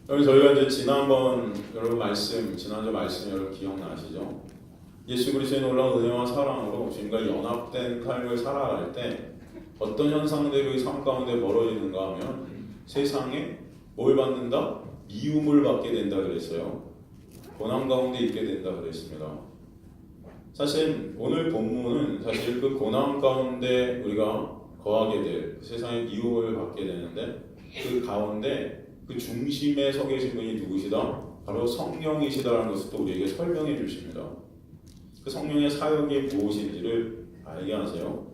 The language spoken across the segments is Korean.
여러분 저희가 이제 지난주 말씀 여러분 기억나시죠? 예수 그리스도의 놀라운 은혜와 사랑으로 주님과 연합된 삶을 살아갈 때 어떤 현상들이 삶 가운데 벌어지는가 하면 세상에 뭘 받는다? 미움을 받게 된다 그랬어요. 고난 가운데 있게 된다 그랬습니다. 사실 오늘 본문은 사실 그 고난 가운데 우리가 거하게 될 세상의 미움을 받게 되는데 그 가운데 그 중심에 서 계신 분이 누구시다? 바로 성령이시다라는 것을 또 우리에게 설명해 주십니다. 그 성령의 사역이 무엇인지를 알게 하세요.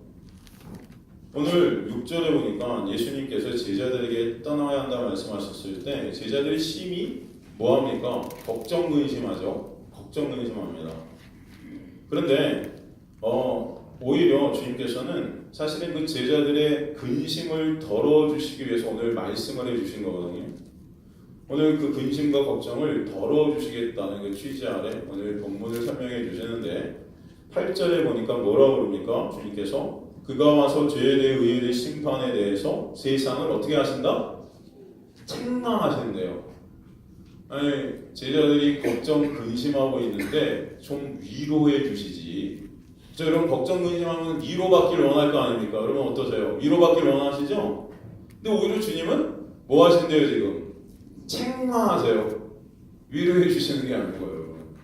오늘 6절에 보니까 예수님께서 제자들에게 떠나야 한다 말씀하셨을 때 제자들이 심히 뭐합니까? 걱정 근심하죠. 걱정 근심합니다. 그런데 오히려 주님께서는 사실은 그 제자들의 근심을 덜어주시기 위해서 오늘 말씀을 해주신 거거든요. 오늘 그 근심과 걱정을 덜어주시겠다는 그 취지 아래 오늘 본문을 설명해 주시는데 8절에 보니까 뭐라고 그럽니까? 주님께서 그가 와서 죄에 대해 의에 대해 심판에 대해서 세상을 어떻게 하신다? 책망하신대요. 아니 제자들이 걱정 근심하고 있는데 좀 위로해 주시지. 저 여러분 걱정 근심하면 위로받기를 원할 거 아닙니까? 여러분 어떠세요? 위로받기를 원하시죠? 근데 오히려 주님은 뭐 하신대요 지금? 책망하세요. 위로해 주시는 게 아니고 여러분.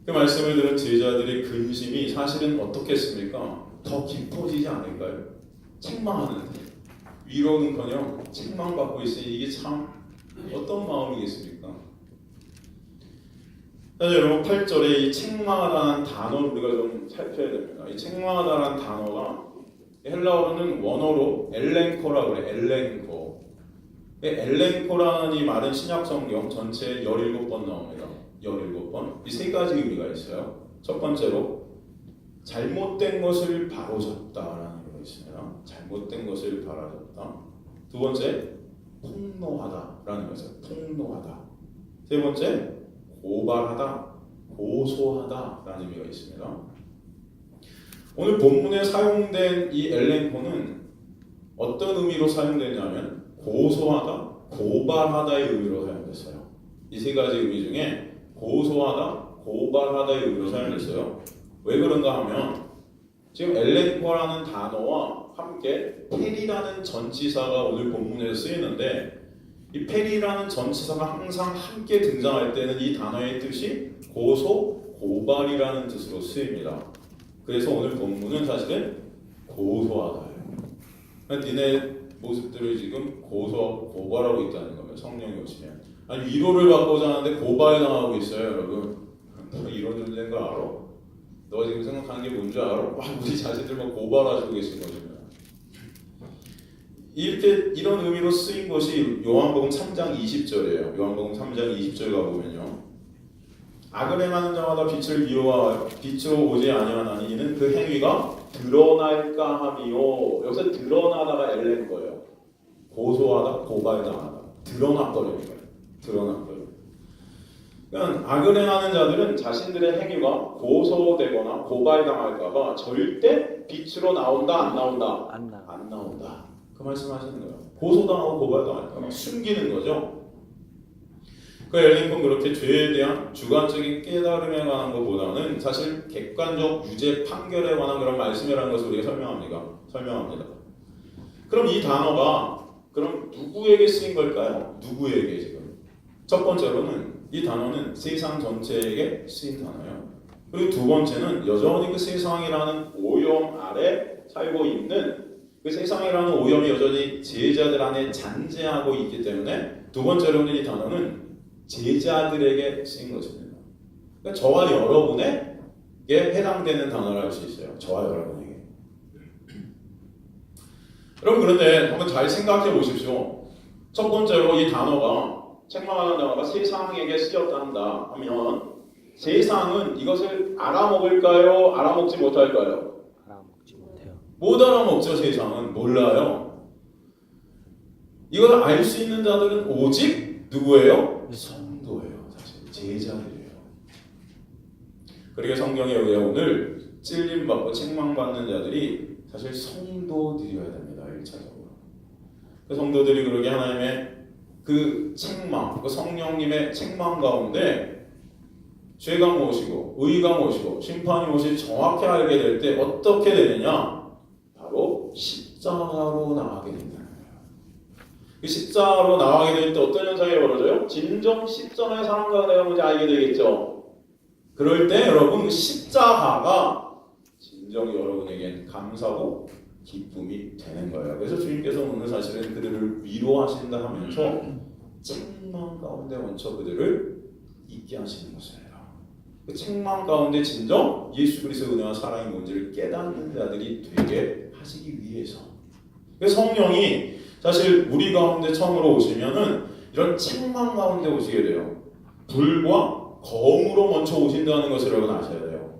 그 말씀을 들은 제자들의 근심이 사실은 어떻겠습니까? 더 깊어지지 않을까요? 책망하는데 위로는커녕 책망받고 있으니 이게 참 어떤 마음이겠습니까? 사실 여러분 8절에 이 책망하다는 단어를 우리가 좀 살펴야 됩니다. 이 책망하다는 단어가 헬라어로는 원어로 엘렌코라고 그래요. 엘렌코. 엘렌코라는 이 말은 신약성경 전체에 17번 나옵니다. 17번. 이 세 가지 의미가 있어요. 첫 번째로 잘못된 것을 바로잡다라는 의미가 있습니다. 잘못된 것을 바로잡다. 두 번째 폭로하다라는 것이죠. 폭로하다. 세 번째 고발하다, 고소하다라는 의미가 있습니다. 오늘 본문에 사용된 이 엘렌코는 어떤 의미로 사용되냐면 고소하다, 고발하다의 의미로 사용됐어요. 이 세 가지 의미 중에 고소하다, 고발하다의 의미로 사용됐어요. 왜 그런가 하면 지금 엘렌코라는 단어와 함께 페리라는 전치사가 오늘 본문에서 쓰이는데 이 페리라는 전치사가 항상 함께 등장할 때는 이 단어의 뜻이 고소, 고발이라는 뜻으로 쓰입니다. 그래서 오늘 본문은 사실은 고소하다예요. 니네 모습들을 지금 고소하고 고발하고 있다는 거예요. 성령이 오시면. 아니 위로를 받고자 하는데 고발당하고 있어요. 여러분 너 이런 존재인 거 알아? 너 지금 생각하는 게 뭔지 알아? 막 우리 자신들만 고발하시고 계신 거죠. 이렇게 이런 의미로 쓰인 것이 요한복음 3장 20절이에요. 요한복음 3장 20절 가보면요. 악을 행하는 자마다 빛을 미워하여 빛으로 오지 아니하나니 이는 그 행위가 드러날까 함이요. 여기서 드러나다가 엘렌 거예요. 고소하다, 고발당하다. 드러나버리는 거예요. 드러나버리는. 그러니까 악을 행하는 자들은 자신들의 행위가 고소되거나 고발당할까봐 절대 빛으로 나온다, 안 나온다? 안 나온다. 그 말씀하시는 거예요. 고소당하고 고발당할까봐 숨기는 거죠. 그 엘렌코는 그렇게 죄에 대한 주관적인 깨달음에 관한 것보다는 사실 객관적 유죄 판결에 관한 그런 말씀이라는 것을 우리가 설명합니다. 그럼 이 단어가 그럼 누구에게 쓰인 걸까요? 누구에게 지금? 첫 번째로는 이 단어는 세상 전체에게 쓰인 단어예요. 그리고 두 번째는 여전히 그 세상이라는 오염 아래 살고 있는 그 세상이라는 오염이 여전히 제자들 안에 잔재하고 있기 때문에 두 번째로는 이 단어는 제자들에게 쓰인 것입니다. 그러니까 저와 여러분에게 해당되는 단어를 할 수 있어요. 저와 여러분에게. 여러분 그런데 한번 잘 생각해 보십시오. 첫 번째로 이 단어가 책망하는 단어가 세상에게 쓰였다 한다 하면 세상은 이것을 알아먹을까요? 알아먹지 못할까요? 알아먹지 못해요. 못 알아먹죠. 세상은 몰라요. 이걸 알 수 있는 자들은 오직 누구예요? 성도예요. 사실 제자들이에요. 그러게 성경에 오늘 찔림받고 책망받는 자들이 사실 성도들이어야 됩니다. 1차적으로. 그 성도들이 그러게 하나님의 그 책망, 그 성령님의 책망 가운데 죄가 무엇이고 의가 무엇이고 심판이 무엇인지 정확히 알게 될 때 어떻게 되느냐? 바로 십자가로 나가게 된다는 거예요. 그 십자가로 나가게 될 때 어떤 현상이 벌어져요? 진정 십자가의 사랑과 내가 뭔지 알게 되겠죠. 그럴 때 여러분 그 십자가가 진정 여러분에겐 감사고 기쁨이 되는 거예요. 그래서 주님께서 오늘 사실은 그들을 위로하신다 하면서 책망 가운데 얹혀 그들을 있게 하시는 것이에요. 그 책망 가운데 진정 예수 그리스도의 은혜와 사랑이 뭔지를 깨닫는 자들이 되게 하시기 위해서. 성령이 사실 우리 가운데 처음으로 오시면은 이런 책망 가운데 오시게 돼요. 불과 검으로 먼저 오신다는 것을 여러분 아셔야 돼요.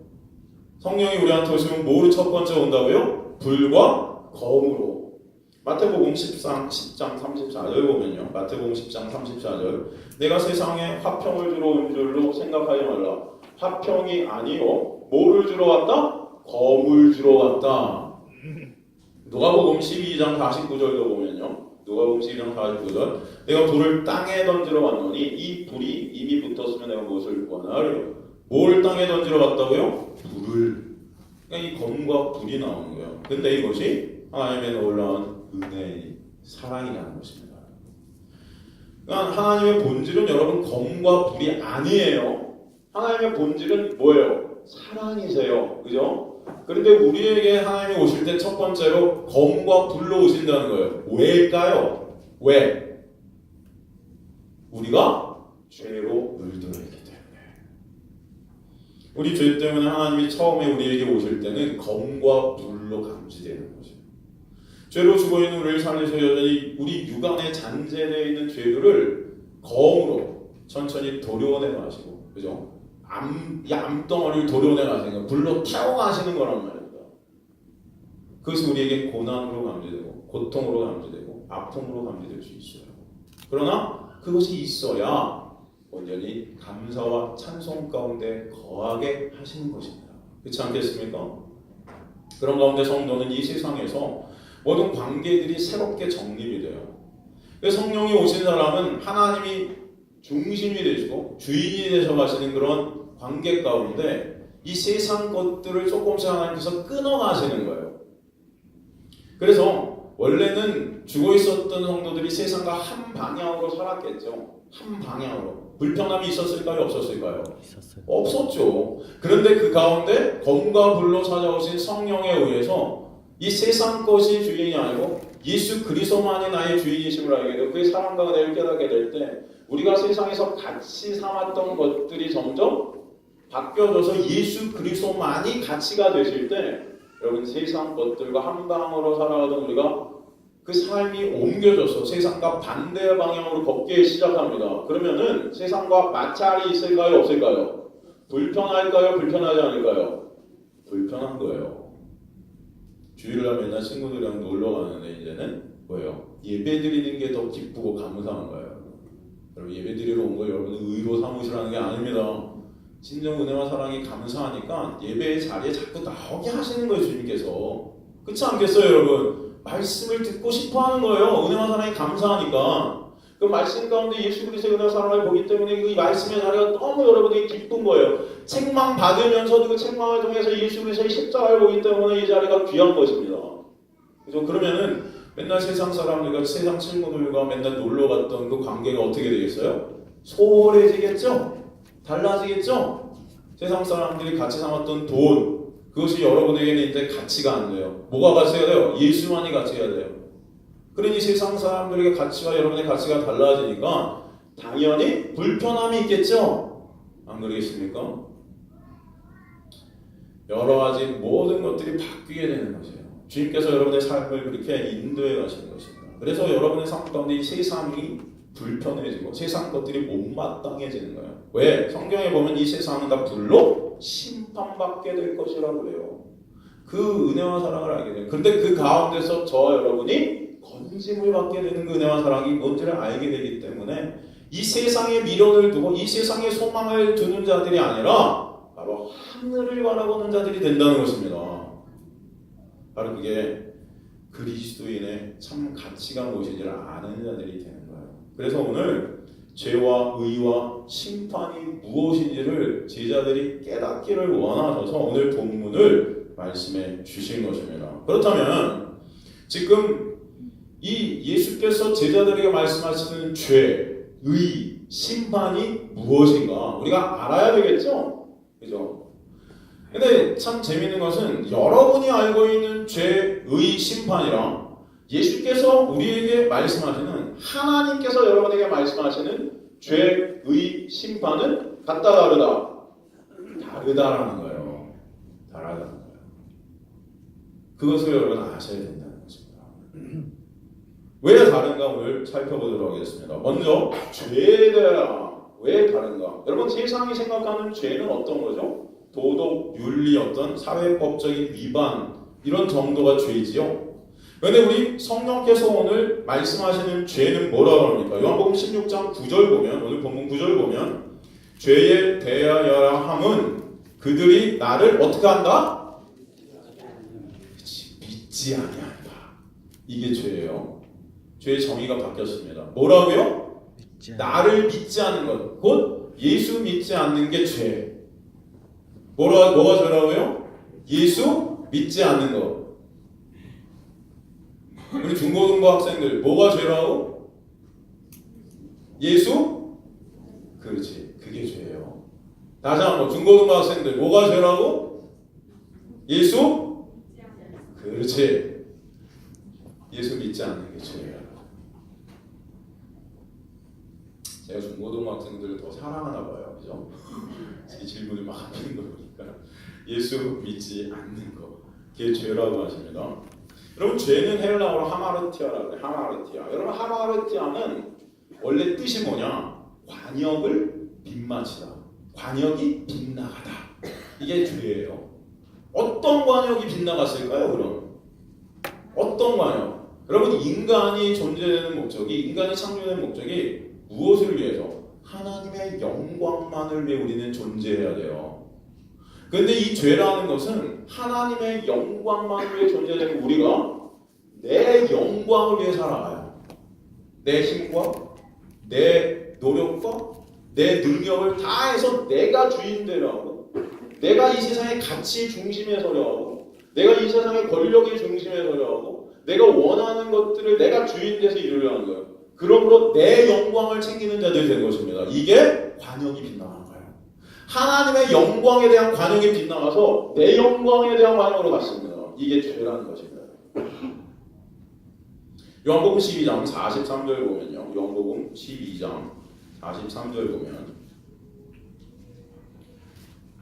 성령이 우리한테 오시면 뭐로 첫 번째 온다고요? 불과 검으로. 마태복음 10장 34절 보면요. 마태복음 10장 34절. 내가 세상에 화평을 주러 온 줄로 생각하지 말라. 화평이 아니요. 뭐를 주러 왔다? 검을 주러 왔다. 누가복음 12장 49절도 보면요. 누가복음 12장 49절. 내가 불을 땅에 던지러 왔노니 이 불이 이미 붙었으면 내가 무엇을 구하나요? 뭘 땅에 던지러 왔다고요? 불을. 그러니까 이 검과 불이 나오는 거예요. 근데 이것이 하나님의 놀라운 은혜의 사랑이라는 것입니다. 그러니까 하나님의 본질은 여러분 검과 불이 아니에요. 하나님의 본질은 뭐예요? 사랑이세요. 그죠? 그런데 우리에게 하나님이 오실 때 첫 번째로 검과 불로 오신다는 거예요. 왜일까요? 왜? 우리가 죄로 물들어 있기 때문에. 우리 죄 때문에 하나님이 처음에 우리에게 오실 때는 검과 불로 감지되는 거죠. 죄로 죽어있는 우리를 살리셔 여전히 우리 육안에 잔재되어 있는 죄들을 검으로 천천히 도려내 가시고, 그죠? 이 암덩어리를 도려내 가시는 거, 불로 태워 가시는 거란 말입니다. 그것이 우리에게 고난으로 감지되고, 고통으로 감지되고, 아픔으로 감지될 수 있어요. 그러나 그것이 있어야 온전히 감사와 찬송 가운데 거하게 하시는 것입니다. 그렇지 않겠습니까? 그런 가운데 성도는 이 세상에서 모든 관계들이 새롭게 정립이 돼요. 성령이 오신 사람은 하나님이 중심이 되시고 주인이 되셔 가시는 그런 관계 가운데 이 세상 것들을 조금씩 하나님께서 끊어가시는 거예요. 그래서 원래는 죽어 있었던 성도들이 세상과 한 방향으로 살았겠죠. 한 방향으로. 불편함이 있었을까요? 없었을까요? 있었어요. 없었죠. 그런데 그 가운데 검과 불로 찾아오신 성령에 의해서 이 세상 것이 주인이 아니고 예수 그리스도만이 나의 주인이심을 알게 되고 그의 사랑과 은혜를 깨닫게 될 때 우리가 세상에서 같이 삼았던 것들이 점점 바뀌어져서 예수 그리스도만이 가치가 되실 때 여러분 세상 것들과 한 방으로 살아가던 우리가 그 삶이 옮겨져서 세상과 반대 방향으로 걷기 시작합니다. 그러면은 세상과 마찰이 있을까요? 없을까요? 불편할까요? 불편하지 않을까요? 불편한 거예요. 주일날 맨날 친구들이랑 놀러 가는데 이제는 뭐예요? 예배 드리는 게 더 기쁘고 감사한 거예요. 여러분 예배 드리러 온 거 여러분은 의로 삼으시라는 게 아닙니다. 진정 은혜와 사랑이 감사하니까 예배의 자리에 자꾸 나오게 하시는 거예요. 주님께서. 그렇지 않겠어요 여러분? 말씀을 듣고 싶어하는 거예요. 은혜와 사랑이 감사하니까. 그 말씀 가운데 예수 그리스도의 은혜와 사랑을 보기 때문에 그 말씀의 자리가 너무 여러분에게 기쁜 거예요. 책망 받으면서도 그 책망을 통해서 예수 그리스도의 십자가를 보기 때문에 이 자리가 귀한 것입니다. 그래서 그러면은 맨날 세상 사람들과 세상 친구들과 맨날 놀러 갔던 그 관계가 어떻게 되겠어요? 소홀해지겠죠? 달라지겠죠? 세상 사람들이 같이 삼았던 돈 그것이 여러분에게는 이제 가치가 안 돼요. 뭐가 가치가 돼요? 예수만이 가치가 돼요. 그러니 세상 사람들에게 가치와 여러분의 가치가 달라지니까 당연히 불편함이 있겠죠? 안 그러겠습니까? 여러 가지 모든 것들이 바뀌게 되는 것이에요. 주님께서 여러분의 삶을 그렇게 인도해 가시는 것입니다. 그래서 여러분의 삶 가운데 이 세상이 불편해지고 세상 것들이 못마땅해지는 거예요. 왜? 성경에 보면 이 세상은 다 불로 심판받게 될 것이라고 그래요. 그 은혜와 사랑을 알게 돼요. 그런데 그 가운데서 저 여러분이 건짐을 받게 되는 그 은혜와 사랑이 뭔지를 알게 되기 때문에 이 세상에 미련을 두고 이 세상에 소망을 두는 자들이 아니라 바로 하늘을 바라보는 자들이 된다는 것입니다. 바로 그게 그리스도인의 참 가치가 무엇인지를 아는 자들이 되는 거예요. 그래서 오늘 죄와 의와 심판이 무엇인지를 제자들이 깨닫기를 원하셔서 오늘 본문을 말씀해 주신 것입니다. 그렇다면 지금 이 예수께서 제자들에게 말씀하시는 죄, 의, 심판이 무엇인가 우리가 알아야 되겠죠? 그죠? 근데 참 재미있는 것은 여러분이 알고 있는 죄, 의, 심판이랑 예수께서 우리에게 말씀하시는 하나님께서 여러분에게 말씀하시는 죄, 의, 심판은 같다 다르다? 다르다라는 거예요. 다르다는 거예요. 그것을 여러분 아셔야 된다는 것입니다. 왜 다른가 오늘 살펴보도록 하겠습니다. 먼저 죄에 대한 왜 다른가? 여러분 세상이 생각하는 죄는 어떤 거죠? 도덕, 윤리, 어떤 사회법적인 위반 이런 정도가 죄지요. 그런데 우리 성령께서 오늘 말씀하시는 죄는 뭐라고 합니까? 요한복음 16장 9절 보면 오늘 본문 9절 보면 죄에 대하여야 함은 그들이 나를 어떻게 한다? 믿지 아니한다. 이게 죄예요. 죄의 정의가 바뀌었습니다. 뭐라고요? 나를 믿지 않는 것. 곧 예수 믿지 않는 게 죄. 뭐가 죄라고요? 예수 믿지 않는 것. 우리 중고등부 학생들 뭐가 죄라고? 예수? 그렇지. 그게 죄예요. 다시 한번 중고등부 학생들 뭐가 죄라고? 예수? 그렇지. 예수 믿지 않는 게 죄예요. 제가 중고등부 학생들을 더 사랑하나 봐요. 그죠? 제 질문을 막 하는 거 보니까 예수 믿지 않는 거 그게 죄라고 하십니다. 여러분 죄는 헬라어로 하마르티아라고 해요. 하마르티아. 여러분 하마르티아는 원래 뜻이 뭐냐? 관역을 빗마치다. 관역이 빗나가다. 이게 죄예요. 어떤 관역이 빗나갔을까요? 그럼 어떤 관역? 여러분 인간이 존재되는 목적이 인간이 창조된 목적이 무엇을 위해서? 하나님의 영광만을 위해 우리는 존재해야 돼요. 그런데 이 죄라는 것은 하나님의 영광만을 위해 존재되는 우리가 내 영광을 위해 살아가요. 내 힘과 내 노력과 내 능력을 다해서 내가 주인되려 하고 내가 이 세상의 가치 중심에 서려 하고 내가 이 세상의 권력의 중심에 서려 하고 내가 원하는 것들을 내가 주인돼서 이루려 하는 거예요. 그러므로 내 영광을 챙기는 자들이 된 것입니다. 이게 관역이 빗나가는 거예요. 하나님의 영광에 대한 관역이 빗나가서 내 영광에 대한 관역으로 갔습니다. 이게 죄라는 것입니다. 요한복음 12장 43절 보면요. 요한복음 12장 43절 보면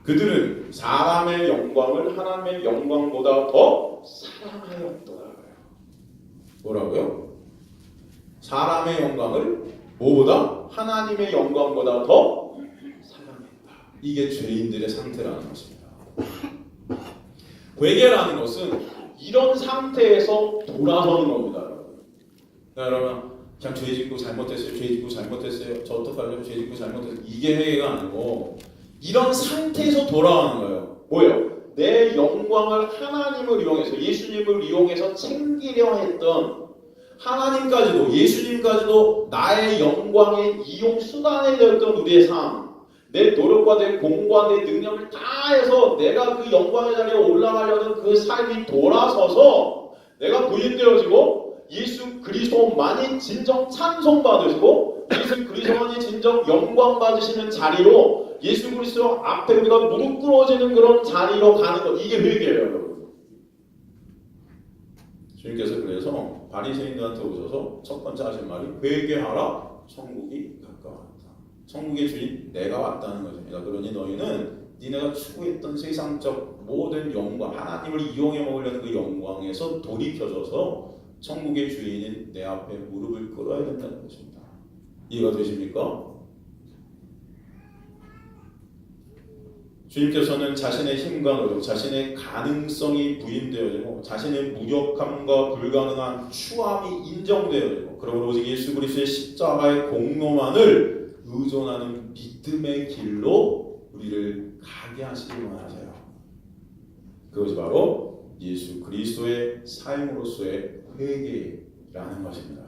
그들은 사람의 영광을 하나님의 영광보다 더 사랑하였더라. 뭐라고요? 사람의 영광을 뭐보다? 하나님의 영광보다 더 사랑했다. 이게 죄인들의 상태라는 것입니다. 회개라는 것은 이런 상태에서 돌아서는 겁니다. 여러분 그냥 죄 짓고 잘못했어요. 죄 짓고 잘못했어요. 저 어떡하려고 죄 짓고 잘못했어요. 이게 회개가 아니고 이런 상태에서 돌아가는 거예요. 뭐예요? 내 영광을 하나님을 이용해서 예수님을 이용해서 챙기려 했던 하나님까지도 예수님까지도 나의 영광의 이용 수단이 되었던 우리의 삶, 내 노력과 내 공과 내 능력을 다해서 내가 그 영광의 자리에 올라가려는 그 삶이 돌아서서 내가 부인되어지고 예수 그리스도만이 진정 찬송받으시고 예수 그리스도만이 진정 영광 받으시는 자리로 예수 그리스도 앞에 우리가 무릎 꿇어지는 그런 자리로 가는 것, 이게 회개예요, 여러분. 주님께서 그래서 바리새인들한테 오셔서 첫 번째 하신 말이 회개하라, 천국이 가까웠다. 천국의 주인 내가 왔다는 것입니다. 그러니 너희는 니네가 추구했던 세상적 모든 영광, 하나님을 이용해 먹으려는 그 영광에서 돌이켜져서 천국의 주인인 내 앞에 무릎을 꿇어야 된다는 것입니다. 이해가 되십니까? 주님께서는 자신의 힘과 노력, 자신의 가능성이 부인되어지고 자신의 무력함과 불가능한 추함이 인정되어지고 그러므로 오직 예수 그리스도의 십자가의 공로만을 의존하는 믿음의 길로 우리를 가게 하시기만 하세요. 그것이 바로 예수 그리스도의 삶으로서의 회개라는 것입니다.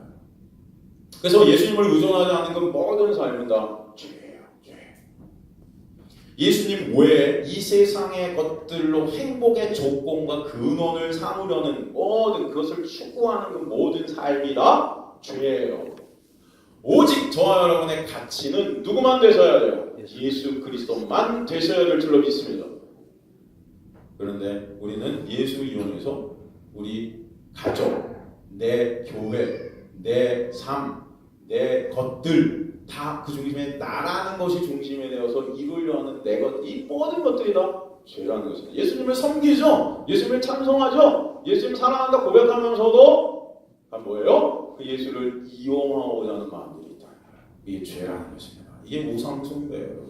그래서 예수님을 의존하지 않는 그 모든 삶은 다 죄예요. 죄. 예수님 외에 이 세상의 것들로 행복의 조건과 근원을 삼으려는 모든 그것을 추구하는 그 모든 삶이 다 죄예요. 오직 저와 여러분의 가치는 누구만 되셔야 돼요? 예수 그리스도만 되셔야 될 줄로 믿습니다. 그런데 우리는 예수 이용해서 우리 가족, 내 교회, 내 삶, 내 것들 다 그 중심에 나라는 것이 중심이 되어서 이루려 하는 내 것, 이 모든 것들이 다 죄라는 것입니다. 예수님을 섬기죠. 예수님을 찬송하죠. 예수님 사랑한다 고백하면서도 뭐예요? 그 예수를 이용하고자 하는 마음들이 있다. 이게 죄라는 것입니다. 이게 우상숭배예요.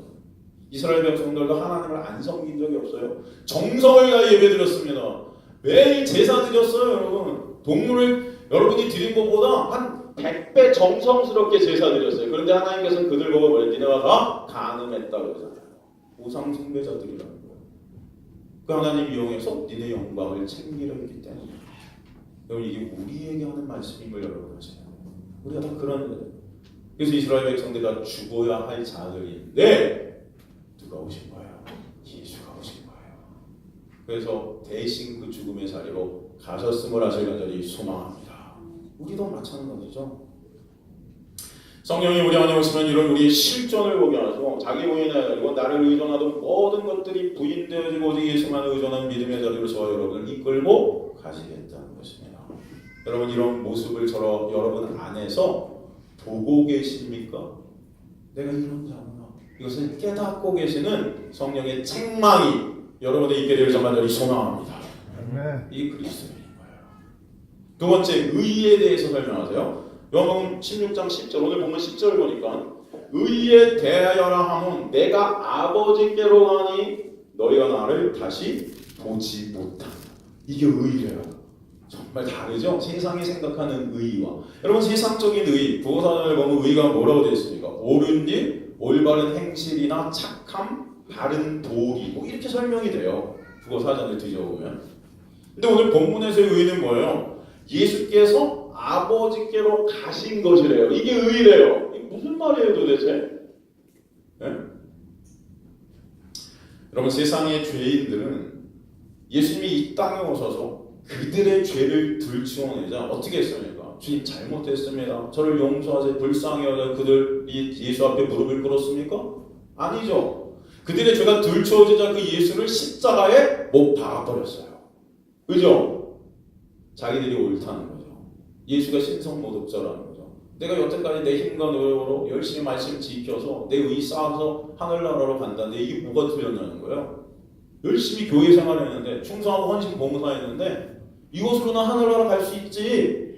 이스라엘 백성들도 하나님을 안 섬긴 적이 없어요. 정성을 다해 예배드렸습니다. 매일 제사 드렸어요, 여러분. 동물을 여러분이 드린 것보다 한 100배 정성스럽게 제사 드렸어요. 그런데 하나님께서는 그들 보고 뭘 니네가 다 간음했다고 그러잖아요. 우상 숭배자들이라는 거예요. 그 하나님 이용해서 니네 영광을 챙기려 했기 때문에. 여러분 이게 우리에게 하는 말씀임을 여러분 아시나요? 우리가 다 그런 거예요. 그래서 이스라엘 백성들이 다 죽어야 할 자들인데 누가 오신 거예요? 예수가 오신 거예요. 그래서 대신 그 죽음의 자리로 가셨음을 아실 간절히 소망합니다. 우리도 마찬가지죠. 성령이 우리 안에 오시면 이런 우리의 실존을 보게 하시고 자기 부인이 아니고 나를 의존하던 모든 것들이 부인되어지고 오직 예수만 의존하는 믿음의 자리로 저와 여러분을 이끌고 가시겠다는 것입니다. 여러분 이런 모습을 여러분 안에서 보고 계십니까? 내가 이런 자구나. 이것을 깨닫고 계시는 성령의 책망이 여러분의 있게 되길 간절히 소망합니다. 이 그리스도인 거예요. 두 번째 의에 대해서 설명하세요. 요한복음 16장 10절 오늘 보면 10절 보니까 의에 대하여라 하면 내가 아버지께로 가니 너희가 나를 다시 보지 못한다. 이게 의래요. 정말 다르죠? 세상이 생각하는 의와 여러분 세상적인 의 구어사전을 보면 의가 뭐라고 되어 있습니까? 옳은 일, 올바른 행실이나 착함, 바른 도리 뭐 이렇게 설명이 돼요. 국어사전을 뒤져보면. 근데 오늘 본문에서의 의는 뭐예요? 예수께서 아버지께로 가신 것이래요. 이게 의래요. 이게 무슨 말이에요 도대체? 네? 여러분 세상의 죄인들은 예수님이 이 땅에 오셔서 그들의 죄를 들추어내자 어떻게 했습니까? 주님 잘못했습니다. 저를 용서하세요. 불쌍히 여자 그들이 예수 앞에 무릎을 꿇었습니까? 아니죠. 그들의 죄가 들추어지자 그 예수를 십자가에 못 박아버렸어요. 그죠? 자기들이 옳다는 거죠. 예수가 신성모독자라는 거죠. 내가 여태까지 내 힘과 노력으로 열심히 말씀 지켜서 내 의 쌓아서 하늘나라로 간다는데 이게 뭐가 틀렸냐는 거예요. 열심히 교회 생활했는데 충성하고 헌신 봉사했는데 이것으로는 하늘나라 갈 수 있지.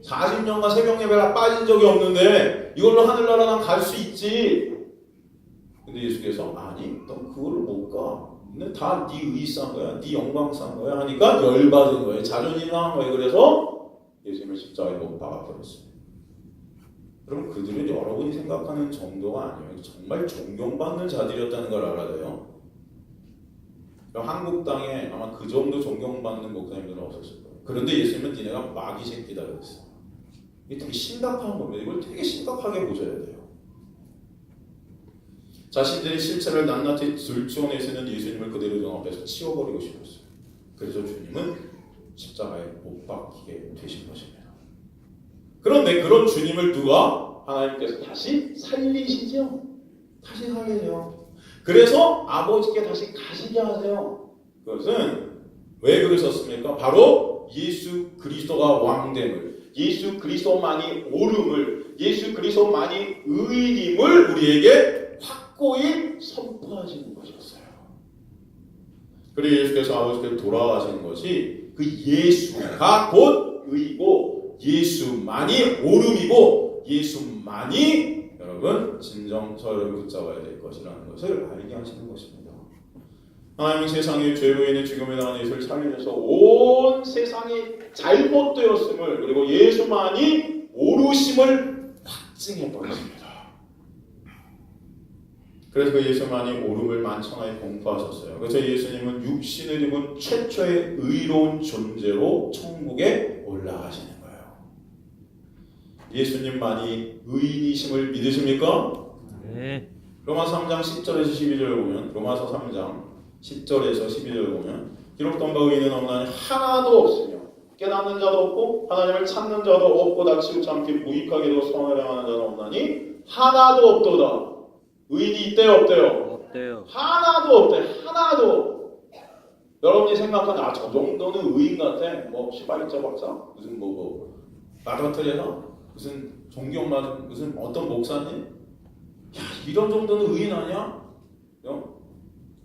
40년간 새벽 예배가 빠진 적이 없는데 이걸로 하늘나라 난 갈 수 있지. 근데 예수께서 아니 넌 그거를 못 가. 근데 다 네 의 쌓은 거야. 네 영광 쌓은 거야 하니까 열받은 거예요. 자존심 상한 거예요. 그래서 예수님을 십자가에 못 박아버렸어요. 그럼 그들은 여러분이 생각하는 정도가 아니에요. 정말 존경받는 자들이었다는 걸 알아야 돼요. 한국 땅에 아마 그 정도 존경받는 목사님들은 없었을 거예요. 그런데 예수님은 니네가 마귀 새끼다 그랬어요. 이게 되게 심각한 겁니다. 이걸 되게 심각하게 보셔야 돼요. 자신들의 실체를 낱낱이 들추어내시는 예수님을 그대로 눈 앞에서 치워버리고 싶었어요. 그래서 주님은 십자가에 못 박히게 되신 것입니다. 그런데 그런 주님을 누가? 하나님께서 다시 살리시죠. 다시 살리세요. 그래서 아버지께 다시 가시게 하세요. 그것은 왜 그러셨습니까? 바로 예수 그리스도가 왕됨을, 예수 그리스도만이 옳음을, 예수 그리스도만이 의임을 우리에게 확고히 선포하시는 것이었어요. 그리고 예수께서 아버지께 돌아가시는 것이 그 예수가 곧 의이고 예수만이 옳음이고 예수만이 여러분 진정 저를 붙잡아야 될 것이라는 것을 알게 하시는 것입니다. 하나님은 세상의 죄로 인해 죽음에 당한 예수를 살리셔서 온 세상이 잘못되었음을 그리고 예수만이 옳으심을 확증해 버렸습니다. 그래서 그 예수만이 오름을 만천하에 공포하셨어요. 그래서 예수님은 육신을 입은 최초의 의로운 존재로 천국에 올라가시는 거예요. 예수님만이 의인이심을 믿으십니까? 네. 로마서 3장 10절에서 12절을 보면, 로마서 3장 10절에서 12절을 보면 기록된 바 의인은 없나니 하나도 없으며 깨닫는 자도 없고 하나님을 찾는 자도 없고 다치고 참기 무익하게도 선을 행하는 자는 없나니 하나도 없도다. 의인이 있대요, 없대요? 없대요. 하나도 없대. 하나도. 여러분이 생각하는 저 정도는 의인 같아. 뭐 시바리자 박사, 무슨 마더트레나, 무슨 존경받은 무슨 어떤 목사님, 야 이런 정도는 의인 아니야?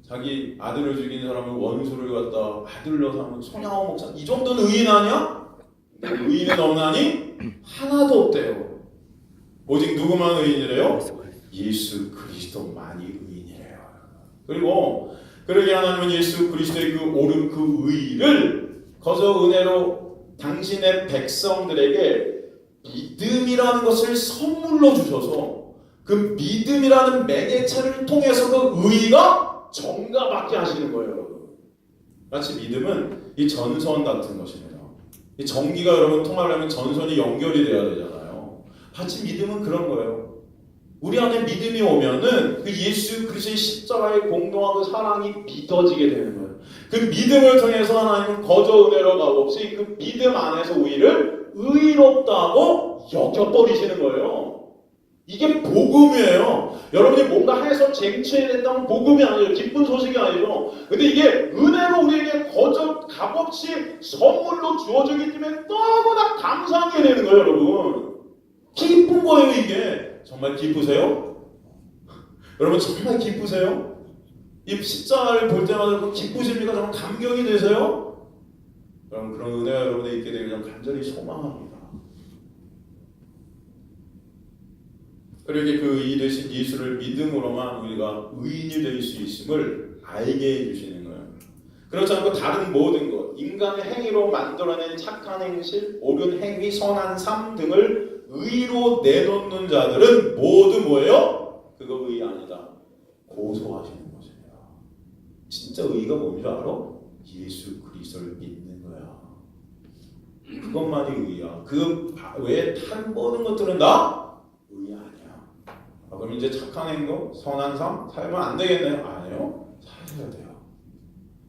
자기 아들을 죽인 사람을 원수를 갖다 아들로 삼은 손양호 목사, 이 정도는 의인 아니야? 의인은 없나니 하나도 없대요. 오직 누구만 의인이래요? 예수 그리스도만이 의인이래요. 그리고 그러게 하나님은 예수 그리스도의 그 옳은 그 의를 거저 은혜로 당신의 백성들에게 믿음이라는 것을 선물로 주셔서 그 믿음이라는 매개체를 통해서 그 의가 정가받게 하시는 거예요, 여러분. 마치 믿음은 이 전선 같은 것입니다. 이 전기가 여러분 통하려면 전선이 연결이 돼야 되잖아요. 마치 믿음은 그런 거예요. 우리 안에 믿음이 오면은 그 예수 그리스도의 십자가의 공동한 그 사랑이 믿어지게 되는 거예요. 그 믿음을 통해서 하나님은 거저 은혜로 값없이 그 믿음 안에서 우리를 의롭다고 여겨버리시는 거예요. 이게 복음이에요. 여러분이 뭔가 해서 쟁취해야 된다면 복음이 아니에요. 기쁜 소식이 아니죠. 근데 이게 은혜로 우리에게 거저 값없이 선물로 주어지기 때문에 너무나 감사하게 되는 거예요, 여러분. 기쁜 거예요, 이게. 정말 기쁘세요? 여러분 정말 기쁘세요? 이 십자가를 볼 때마다 기쁘십니까? 정말 감격이 되세요? 여러분 그런 은혜가 여러분에 있게 되면 간절히 소망합니다. 그러게 그 이 되신 예수를 믿음으로만 우리가 의인이 될 수 있음을 알게 해주시는 거예요. 그렇지 않고 다른 모든 것, 인간의 행위로 만들어낸 착한 행실, 옳은 행위, 선한 삶 등을 의로 내놓는 자들은 모두 뭐예요? 그거 의 아니다. 고소하시는 것입니다. 진짜 의가 뭔지 알아? 예수 그리스도를 믿는 거야. 그것만이 의야. 그 외에 다른 모든 것들은 다 의 아니야. 그럼 이제 착한 행동, 선한 삶 살면 안 되겠네요? 아니에요. 사셔야 돼요.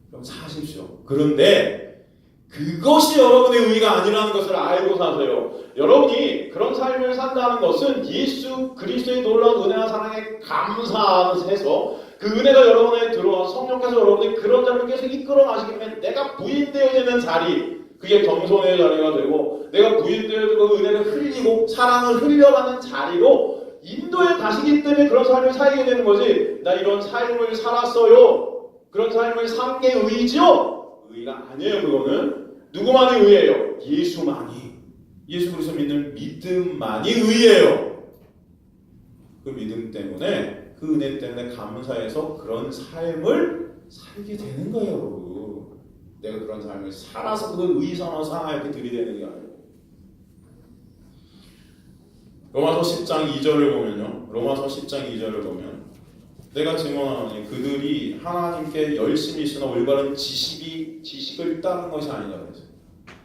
그럼 사십시오. 그런데 그것이 여러분의 의가 아니라는 것을 알고 사세요. 여러분이 그런 삶을 산다는 것은 예수 그리스도의 놀라운 은혜와 사랑에 감사해서 그 은혜가 여러분에 들어와 성령께서 여러분이 그런 자를 계속 이끌어 가시기 때문에 내가 부인되어지는 자리, 그게 겸손의 자리가 되고 내가 부인되어지고 은혜를 흘리고 사랑을 흘려가는 자리로 인도에 가시기 때문에 그런 삶을 살게 되는 거지. 나 이런 삶을 살았어요. 그런 삶을 산 게 의죠? 의가 아니에요. 그거는 누구만이 의예요? 예수만이. 예수 그리스도 믿는 믿음만이 의예요. 그 믿음 때문에 그 은혜 때문에 감사해서 그런 삶을 살게 되는 거예요, 여러분. 내가 그런 삶을 살아서 그걸 의삼아서 하나 이렇게 들이대는 게 아니에요. 로마서 10장 2절을 보면요. 로마서 10장 2절을 보면 내가 증언하노니 그들이 하나님께 열심히 있으나 올바른 지식을 따는 것이 아니라 그랬어요.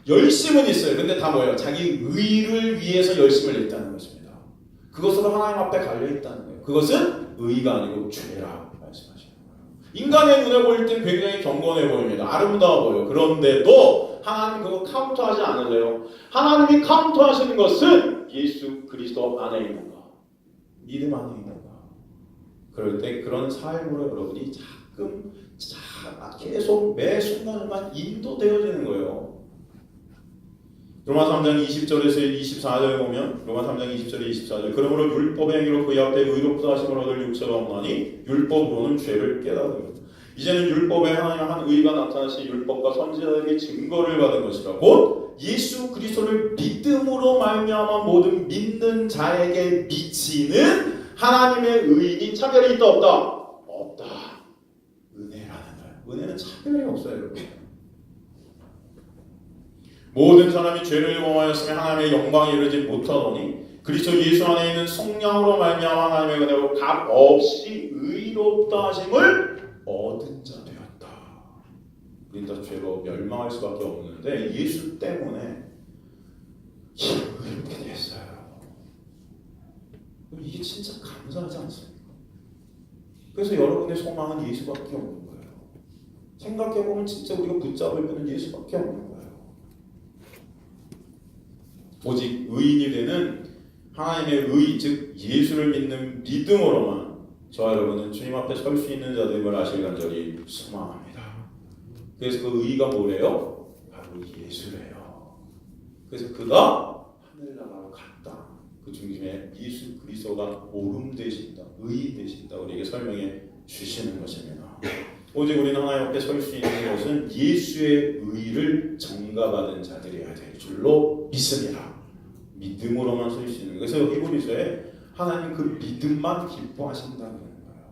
열심은 있어요. 근데 다 뭐예요? 자기 의를 위해서 열심을 냈다는 것입니다. 그것으로 하나님 앞에 갈려있다는 거예요. 그것은 의가 아니고 죄라 말씀하시는 거예요. 인간의 눈에 보일 땐 굉장히 경건해 보입니다. 아름다워 보여요. 그런데도 하나님 그거 카운트하지 않으세요. 하나님이 카운트하시는 것은 예수 그리스도 안에 있는가, 믿음 안에 있는가. 그럴 때 그런 삶으로 여러분이 계속 매 순간만 인도되어지는 거예요. 로마 3장 20절에서 24절에 보면 로마 3장 20절에 24절 그러므로 율법의 행위로 그의 앞에 의롭다 하심을 얻을 육체가 없나니 율법으로는 죄를 깨닫으며 이제는 율법에 하나님 한 의가 나타나시 율법과 선지자들에게 증거를 받은 것이라 곧 예수 그리스도를 믿음으로 말미암아 모든 믿는 자에게 미치는 하나님의 의인이 차별이 있다 없다? 없다. 은혜라는 거예요. 은혜는 차별이 없어요, 여러분. 모든 사람이 죄를 범하였으며 하나님의 영광에 이르지 못하더니 그리스도 예수 안에 있는 성령으로 말미암아 하나님의 은혜로 값없이 의인 필요 없다 하심을 얻은 자 되었다. 우린 다 죄로 멸망할 수밖에 없는데 예수 때문에 이렇게 됐어요. 이게 진짜 감사하지 않습니까? 그래서 여러분의 소망은 예수밖에 없는 거예요. 생각해보면 진짜 우리가 붙잡을 분은 예수밖에 없는 거예요. 오직 의인이 되는 하나님의 의, 즉 예수를 믿는 믿음으로만 저와 여러분은 주님 앞에 설 수 있는 자들임을 아시길 간절히 소망합니다. 그래서 그 의가 뭐래요? 바로 예수래요. 그래서 그가 하늘나라로 갔다. 그 중심에 예수 그리스도가 오름 되신다, 의 되신다 우리에게 설명해 주시는 것입니다. 오직 우리는 하나님 앞에 설 수 있는 것은 예수의 의를 전가받은 자들이어야 될 줄로 믿습니다. 믿음으로만 설 수 있는. 그래서 히브리서에 하나님 그 믿음만 기뻐하신다는 거예요.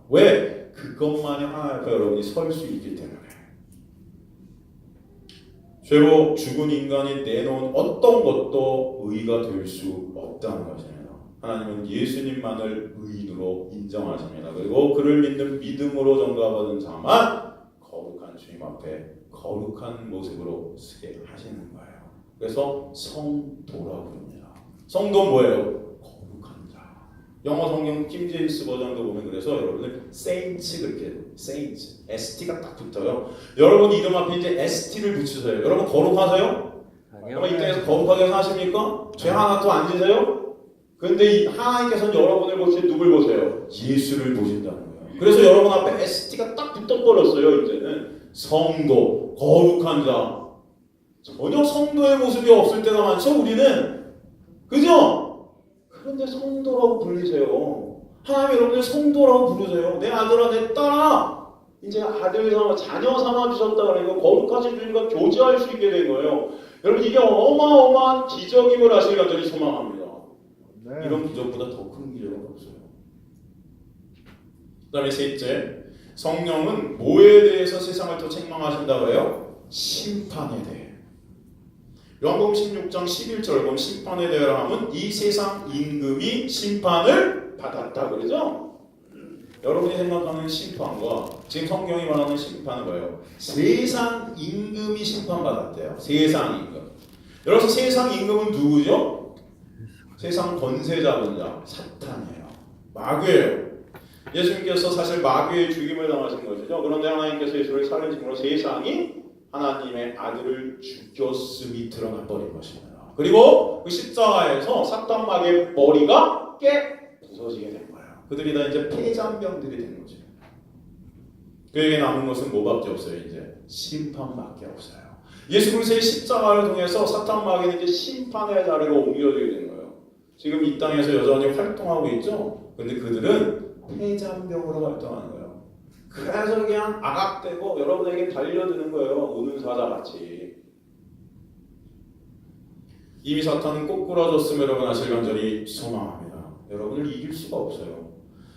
왜? 그것만이 하나님 앞에 여러분이 설 수 있기 때문에. 죄로 죽은 인간이 내놓은 어떤 것도 의가 될 수 없다는 것입니다. 하나님은 예수님만을 의인으로 인정하십니다. 그리고 그를 믿는 믿음으로 전가받은 자만 거룩한 주님 앞에 거룩한 모습으로 서게 하시는 거예요. 그래서 성도라고 부릅니다. 성도 뭐예요? 거룩한 자. 영어 성경 킹제임스 버전도 보면 그래서 여러분들 saints 그렇게 saints st가 딱 붙어요. 여러분 이름 앞에 이제 st를 붙이세요. 여러분 거룩하세요? 여러분 이 땅에서 거룩하게 사십니까? 죄 하나도 안 지세요? 그런데 하나님께서는 여러분을 보시고 누굴 보세요? 예수를 보신다는 거예요. 그래서 여러분 앞에 st가 딱 붙어버렸어요. 이제는 성도, 거룩한 자. 전혀 성도의 모습이 없을 때가 많죠. 우리는 그죠? 그런데 성도라고 불리세요. 하나님 여러분들 성도라고 부르세요. 내 아들아 내 딸아 이제 아들 삼아 자녀 삼아 주셨다 그러니까 거룩하신 주님과 교제할 수 있게 된 거예요. 여러분 이게 어마어마한 기적임을 아시길 간절히 소망합니다. 네. 이런 기적보다 더 큰 기적은 없어요. 그 다음에 셋째, 성령은 뭐에 대해서 세상을 또 책망하신다고 해요? 심판에 대해. 요한복음 16장 11절 보면 심판에 대하여 하면 이 세상 임금이 심판을 받았다 그러죠? 여러분이 생각하는 심판과 지금 성경이 말하는 심판은 뭐예요? 세상 임금이 심판받았대요. 세상 임금. 여러분 세상 임금은 누구죠? 세상 권세 잡은 자 사탄이에요. 마귀예요. 예수님께서 사실 마귀의 죽임을 당하신 것이죠. 그런데 하나님께서 예수를 살리심으로 세상이 하나님의 아들을 죽였음이 드러나 버린 것입니다. 그리고 그 십자가에서 사탄 마귀의 머리가 깨 부서지게 된 거예요. 그들이 다 이제 폐잔병들이 된 거죠. 그에게 남은 것은 뭐밖에 없어요. 이제 심판밖에 없어요. 예수 그리스도의 십자가를 통해서 사탄 마귀는 이제 심판의 자리로 옮겨지게 된 거예요. 지금 이 땅에서 여전히 활동하고 있죠. 근데 그들은 폐잔병으로 활동하는 거예요. 그래서 그냥 악악대고 여러분에게 달려드는 거예요. 우는 사자같이. 이미 사탄은 꼬꾸라졌음을 여러분 아실 간절히 소망합니다. 여러분을 이길 수가 없어요.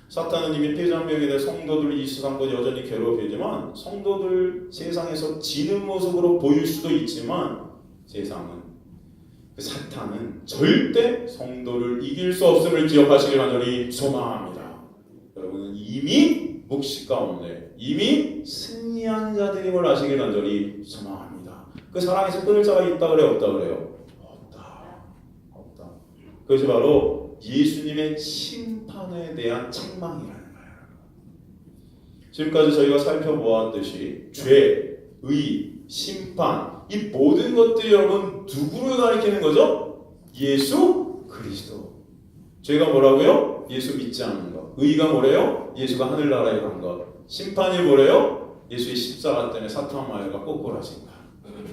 사탄은 이미 폐잔병이 돼 성도들 이 세상도 여전히 괴롭히지만 성도들 세상에서 지는 모습으로 보일 수도 있지만 세상은 사탄은 절대 성도를 이길 수 없음을 기억하시길 간절히 소망합니다. 여러분은 이미 묵시 가운데 이미 승리한 자들임을 아시길 간절히 소망합니다. 그 사랑에서 끊을 자가 있다 그래요? 없다 그래요? 없다. 그것이 바로 예수님의 심판에 대한 책망이라는 거예요. 지금까지 저희가 살펴보았듯이 죄, 의, 심판 이 모든 것들이 여러분 누구를 가리키는 거죠? 예수 그리스도. 죄가 뭐라고요? 예수 믿지 않는 것. 의가 뭐래요? 예수가 하늘나라에 간 것. 심판이 뭐래요? 예수의 십자가 때문에 사탄 마귀가 꼬꾸라진 것.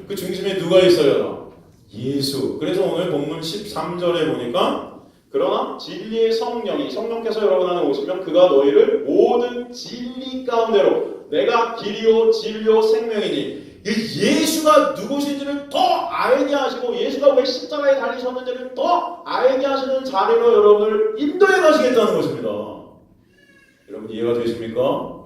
그 중심에 누가 있어요? 예수. 그래서 오늘 본문 13절에 보니까 그러나 진리의 성령께서 여러분 안에 오시면 그가 너희를 모든 진리 가운데로 내가 길이요 진리요 생명이니 예수가 누구신지를 더 알게 하시고 예수가 왜 십자가에 달리셨는지를 더 알게 하시는 자리로 여러분을 인도해 가시겠다는 것입니다. 여러분 이해가 되십니까?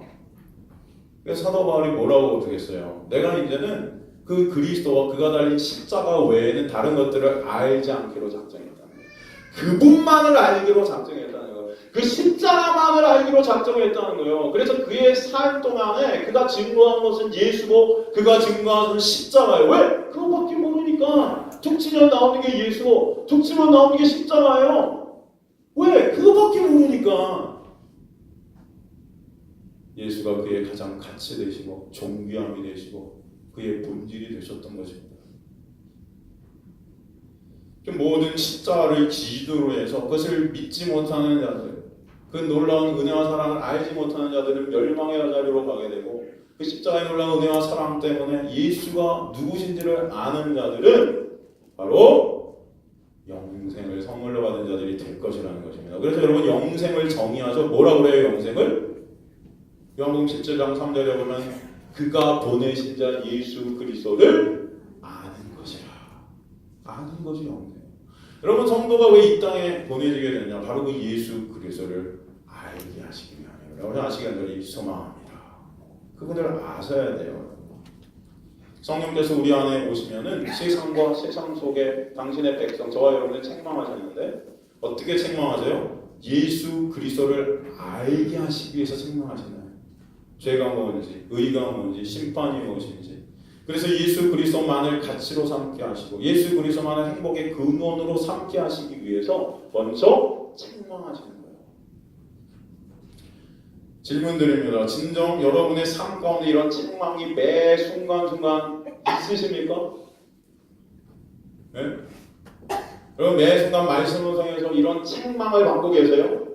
그래서 사도 바울이 뭐라고 되겠어요? 내가 이제는 그 그리스도와 그가 달린 십자가 외에는 다른 것들을 알지 않기로 작정했다는 거예요. 그분만을 알기로 작정했다는 거예요. 그 그 십자가만을 알기로 작정했다는 거예요. 그래서 그의 삶 동안에 그가 증거한 것은 예수고 그가 증거한 것은 십자가예요. 왜? 그거밖에 모르니까. 툭 치면 나오는 게 예수고 툭 치면 나오는 게 십자가예요. 왜? 그거밖에 모르니까. 예수가 그의 가장 가치 되시고 존귀함이 되시고 그의 본질이 되셨던 것입니다. 모든 십자가를 기준으로 해서 그것을 믿지 못하는 자들, 그 놀라운 은혜와 사랑을 알지 못하는 자들은 멸망의 자리로 가게 되고, 그 십자가의 놀라운 은혜와 사랑 때문에 예수가 누구신지를 아는 자들은 바로 영생을 선물로 받은 자들이 될 것이라는 것입니다. 그래서 여러분 영생을 정의하죠. 뭐라고 그래요? 영생을? 요한복음 17장 3절에 보면 그가 보내신 자 예수 그리스도를 아는 것이라. 아는 것이 영생. 여러분 성도가 왜 이 땅에 보내지게 되냐? 바로 그 예수 그리스도를 알게 하시기 위함이에요. 여러분 아시기 간절히 소망합니다. 그분을 아셔야 돼요. 성령께서 우리 안에 오시면은 세상과 세상 속에 당신의 백성 저와 여러분을 책망하셨는데 어떻게 책망하세요? 예수 그리스도를 알게 하시기 위해서 책망하시나요? 죄가 뭔지, 의가 뭔지, 심판이 무엇인지. 그래서 예수 그리스도만을 가치로 삼게 하시고 예수 그리스도만을 행복의 근원으로 삼게 하시기 위해서 먼저 책망하시는 거예요. 질문 드립니다. 진정 여러분의 삶 가운데 이런 책망이 매 순간순간 있으십니까? 네? 여러분 매 순간 말씀을 통해서 이런 책망을 받고 계세요?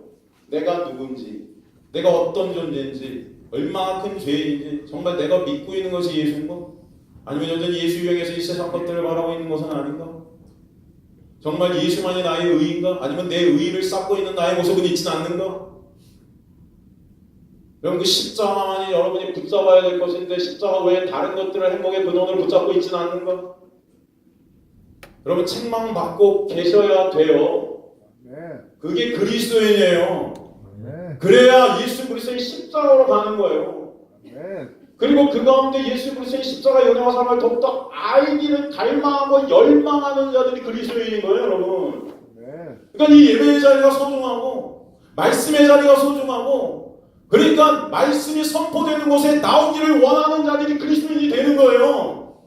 내가 누군지, 내가 어떤 존재인지, 얼마나 큰 죄인지, 정말 내가 믿고 있는 것이 예수인가? 아니면 여전히 예수 유형에서 이 세상 것들을 바라고 있는 것은 아닌가? 정말 예수만이 나의 의인가? 아니면 내 의의를 쌓고 있는 나의 모습은 있지는 않는가? 여러분 그 십자가만이 여러분이 붙잡아야 될 것인데 십자가 외에 다른 것들을 행복의 근원으로 붙잡고 있지는 않는가? 여러분 책망받고 계셔야 돼요. 그게 그리스도인이에요. 그래야 예수 그리스도의 십자가로 가는 거예요. 그리고 그 가운데 예수 그리스도의 십자가의 은혜와 사랑을 더욱더 알기를 갈망하고 열망하는 자들이 그리스도인인 거예요, 여러분. 그러니까 이 예배의 자리가 소중하고 말씀의 자리가 소중하고 그러니까 말씀이 선포되는 곳에 나오기를 원하는 자들이 그리스도인이 되는 거예요.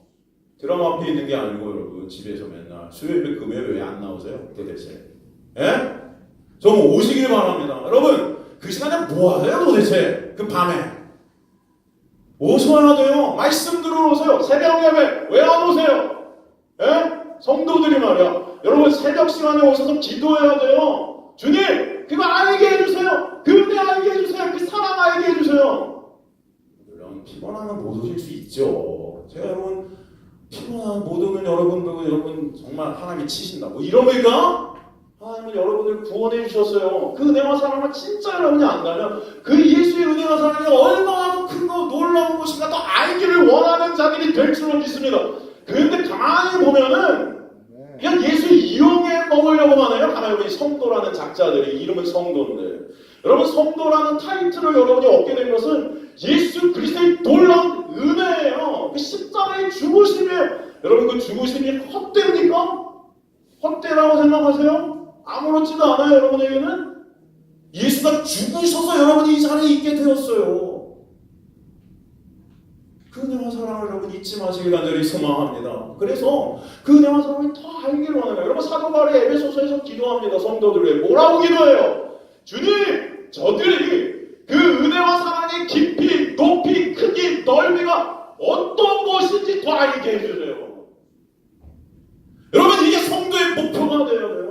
드럼 앞에 있는 게 아니고 여러분 집에서 맨날 수요일 금요일 왜 안 나오세요? 도대체? 예? 좀 오시길 바랍니다. 여러분 그 시간에 뭐 하세요 도대체? 그 밤에 오셔야 돼요. 말씀 들으러 오세요. 새벽 예배 왜 안 오세요? 예? 성도들이 말이야. 여러분 새벽 시간에 오셔서 기도해야 돼요. 주님 그거 알게 해주세요. 그 은혜 알게 해주세요. 그 사랑 알게 해주세요. 물론 피곤하면 못 오실 수 있죠. 제가 여러분 피곤한 못 오면 여러분 정말 하나님이 치신다 뭐 이런 거니까 하나님은 여러분을 구원해 주셨어요. 그 은혜와 사랑을 진짜 여러분이 안다면 그 예수의 은혜와 사랑이 얼마나 크고 놀라운 것인가 더 알기를 원하는 자들이 될 줄로 믿습니다. 그런데 가만히 보면은 그냥 예수 이용해 먹으려고만 해요. 가만히 보면 성도라는 작자들이 이름은 성도인데 여러분 성도라는 타이틀을 여러분이 얻게 된 것은 예수 그리스도의 놀라운 은혜예요. 그 십자가의 죽으심이에요. 여러분 그 죽으심이 헛되입니까? 헛되라고 생각하세요? 아무렇지도 않아요. 여러분에게는 예수가 죽으셔서 여러분이 이 자리에 있게 되었어요. 그 은혜와 사랑을 여러분 잊지 마시길 간절히 소망합니다. 그래서 그 은혜와 사랑을 더 알기를 원해요. 여러분 사도 바울이 에베소서에서 기도합니다. 성도들을 뭐라고 기도해요? 주님 저들이 그 은혜와 사랑의 깊이, 높이, 크기, 넓이가 어떤 것인지 더 알게 해주세요. 여러분 이게 성도의 목표가 되어야 돼요.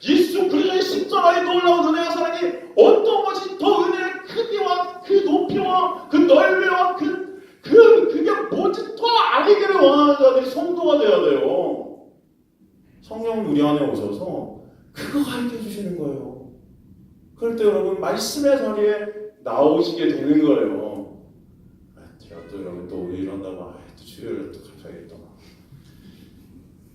예수 그리스도의 십자가의 놀라운 은혜와 사랑이 어떤 것이 더 은혜의 크기와 그 높이와 그 넓이와 그게 뭔지 더 알기를 원하는 자들이 성도가 되어야 돼요. 성령 우리 안에 오셔서 그거 가르쳐 주시는 거예요. 그럴 때 여러분 말씀의 자리에 나오시게 되는 거예요. 제가 또 여러분 또 이런다고 또 주일에 또 갑자기 또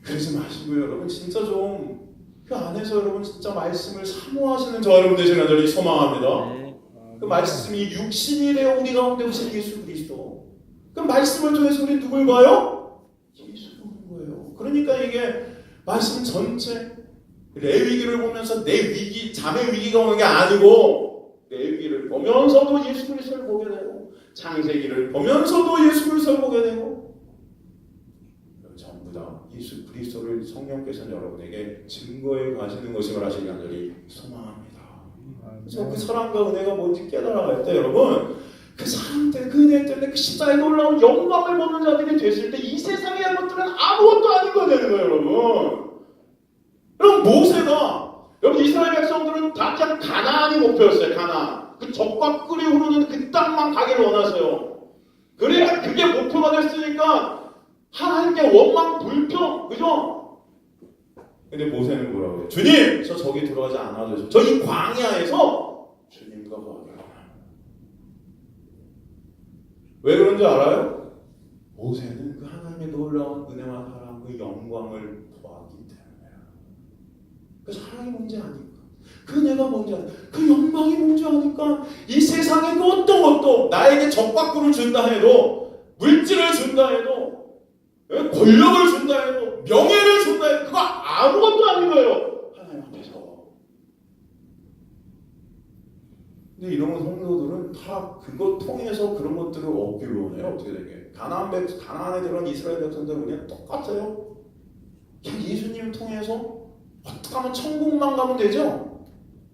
그러지 마시고요. 여러분 진짜 좀 그 안에서 여러분 진짜 말씀을 사모하시는 저 여러분 되시길 간절히 소망합니다. 그 말씀이 육신이 되어 우리 가운데 오신 예수 그리스도. 그 말씀을 통해서 우리 누굴 봐요? 예수를 보는 거예요. 그러니까 이게 말씀 전체 레위기를 보면서 내 위기, 자매 위기가 오는 게 아니고 레위기를 보면서도 예수 그리스도를 보게 되고 창세기를 보면서도 예수 그리스도를 보게 되고 전부 다 예수 그리스도를 성령께서는 여러분에게 증거해 가시는 것임을 하시기 간절히 소망합니다. 그래서 그 사랑과 은혜가 뭔지 깨달아갈 때 여러분 그 사랑 때문에 그 은혜 때문에 그 십자가에 놀라운 영광을 보는 자들이 됐을 때 이 세상의 것들은 아무것도 아닌 거 되는 거예요 여러분. 그럼 모세가 여기 이스라엘 백성들은 다 그냥 가나안이 목표였어요. 가나안. 그 적과 꿀이 흐르는 그 땅만 가기를 원하세요. 그래야 그게 목표가 됐으니까 하나님께 원망 불평 그죠? 근데 모세는 뭐라고 해요? 주님! 저 저기 들어가지 않아도 돼요. 저 이 광야에서 주님과 거하게요. 왜 그런지 알아요? 모세는 그 하나님의 놀라운 은혜와 사랑 그 영광을 보았기 때문에요. 그 사랑이 뭔지 아니까 그 은혜가 뭔지 아니까 그 영광이 뭔지 아니까 이 세상의 그 어떤 것도 나에게 적과꿀을 준다 해도 물질을 준다 해도 권력을 준다 해도 명예를 준다 해도 그거 아무것도 아닌 거예요. 하나님 앞에서. 근데 이런 성도들은 다 그것 통해서 그런 것들을 얻기로 원해요. 어떻게 되게 가나안에 들어간 이스라엘 백성들은 그냥 똑같아요. 그냥 예수님 통해서 어떻게 하면 천국만 가면 되죠?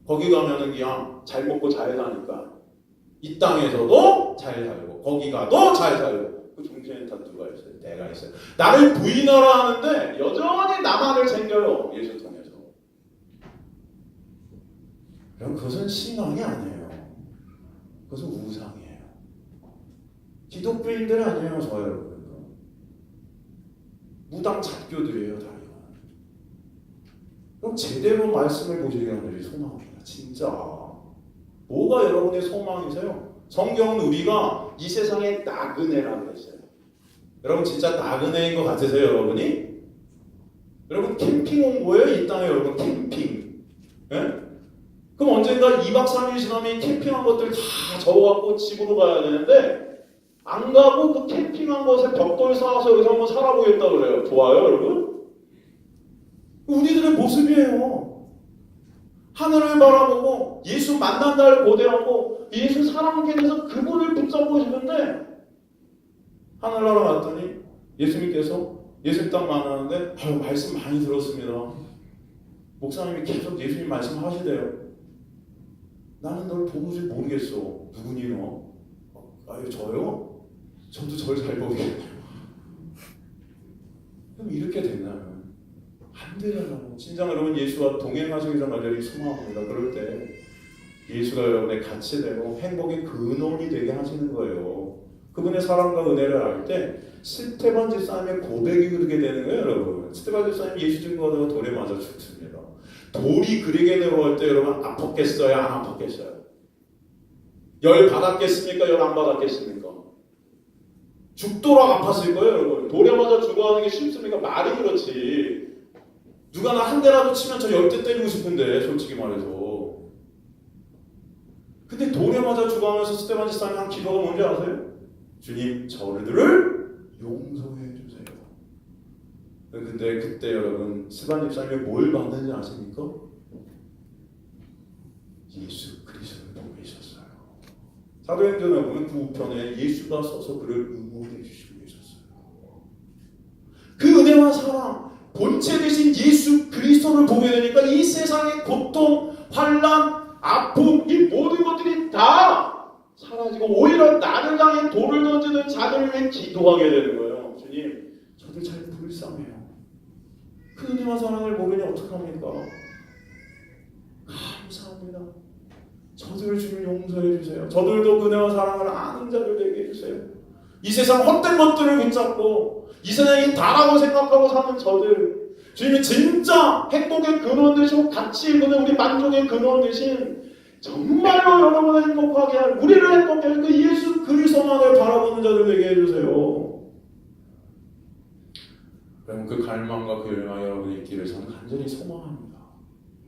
거기 가면은 그냥 잘 먹고 잘 사니까 이 땅에서도 잘 살고 거기 가도 잘 살고 그 중심에는 다 누가 있어요? 내가 있어요. 나를 부인하라 하는데 여전히 나만을 챙겨요. 예수 통해서. 그럼 그것은 신앙이 아니에요. 그것은 우상이에요. 기독교인들이 아니에요. 저요 여러분. 무당 잡교들이에요. 다 이거. 그럼 제대로 말씀을 보시기 간절히 소망합니다. 진짜 뭐가 여러분의 소망이세요? 성경은 우리가 이 세상의 나그네라고 했어요. 여러분 진짜 나그네인 것 같으세요 여러분이? 여러분 캠핑 온 거예요? 이 땅에 여러분 캠핑. 예? 그럼 언젠가 2박 3일 지나면 캠핑한 것들 다 접어갖고 집으로 가야 되는데 안 가고 그 캠핑한 곳에 벽돌 쌓아서 여기서 한번 살아보겠다 그래요. 좋아요 여러분? 우리들의 모습이에요. 하늘을 바라보고 예수 만난다를 고대하고 예수 사랑하게 돼서 그분을 붙잡고 싶은데 하늘나라 갔더니 예수님께서 예수님 딱 만나는데 말씀 많이 들었습니다. 목사님이 계속 예수님 말씀하시대요. 나는 널 도무지 모르겠어. 누구니 너? 아유 저요? 저도 절 잘 모르겠네요. 그럼 이렇게 된다면 안 되잖아요. 진정 여러분 예수와 동행하시기 전 간절히 소망합니다. 그럴 때 예수가 여러분의 같이 되고 행복의 근원이 되게 하시는 거예요. 그분의 사랑과 은혜를 알 때 스테반 집사님의 고백이 흐르게 되는 거예요. 여러분 스테반 집사님 예수 증거하다가 돌에 맞아 죽습니다. 돌이 그에게 내려올 때 여러분 아팠겠어요? 안 아팠겠어요? 열 받았겠습니까? 열 안 받았겠습니까? 죽도록 아팠을 거예요. 여러분 돌에 맞아 죽어가는 게 쉽습니까? 말이 그렇지. 누가 나 한 대라도 치면 저 10대 때리고 싶은데 솔직히 말해서. 근데 돌에 맞아 죽어가면서 스테반 집사님 한 기도가 뭔지 아세요? 주님 저들을 용서해 주세요. 근데 그때 여러분 스테반 집사님이 뭘 받는지 아십니까? 예수 그리스도를 보고 있었어요. 사도행전에 보면 그 우편에 예수가 서서 그를 응원해 주시고 계셨어요. 그 은혜와 사랑 본체 되신 예수 그리스도를 보게 되니까 이 세상의 고통, 환난, 아픔 이 모든 것들이 다 사라지고 오히려 나를 향해 돌을 던지는 자들을 위해 기도하게 되는 거예요. 주님 저들 잘 불쌍해요. 그 은혜와 사랑을 모르니 어떡합니까? 감사합니다. 저들을 주님 용서해 주세요. 저들도 그 은혜와 사랑을 아는 자를 되게 해주세요. 이 세상 헛된 것들을 붙잡고 이 세상이 다라고 생각하고 사는 저들 주님이 진짜 행복의 근원 되시고 같이 이루는 우리 만족의 근원 되신 정말로 여러분을 행복하게 할 우리를 행복하게 할 그 예수 그리스도만을 바라보는 자들 되게 해주세요. 그럼 그 갈망과 그 열망이 여러분이 있기를 저는 간절히 소망합니다.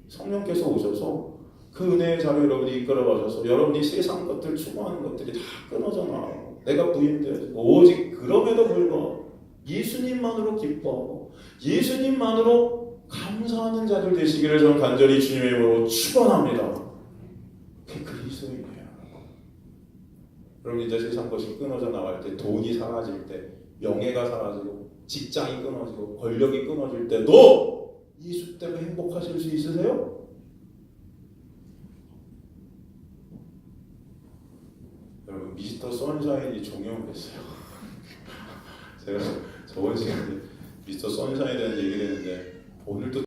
성령께서 오셔서 그 은혜의 자를 여러분이 이끌어 가셔서 여러분이 세상 것들 추구하는 것들이 다 끊어져 나와요. 내가 부인되어지고 오직 그럼에도 불구하고 예수님만으로 기뻐하고 예수님만으로 감사하고 감사하는 자들 되시기를 저는 간절히 주님의 이름으로 축원합니다. 그게 그리스도인이에요. 여러분 이제 세상 것이 끊어져 나갈 때, 돈이 사라질 때, 명예가 사라지고 직장이 끊어지고 권력이 끊어질 때도 예수 때문에 행복하실 수 있으세요? 여러분 미스터 선샤인이 종영됐어요. 제가 저번 시간에 미스터 선샤인에 대한 얘기를 했는데 오늘도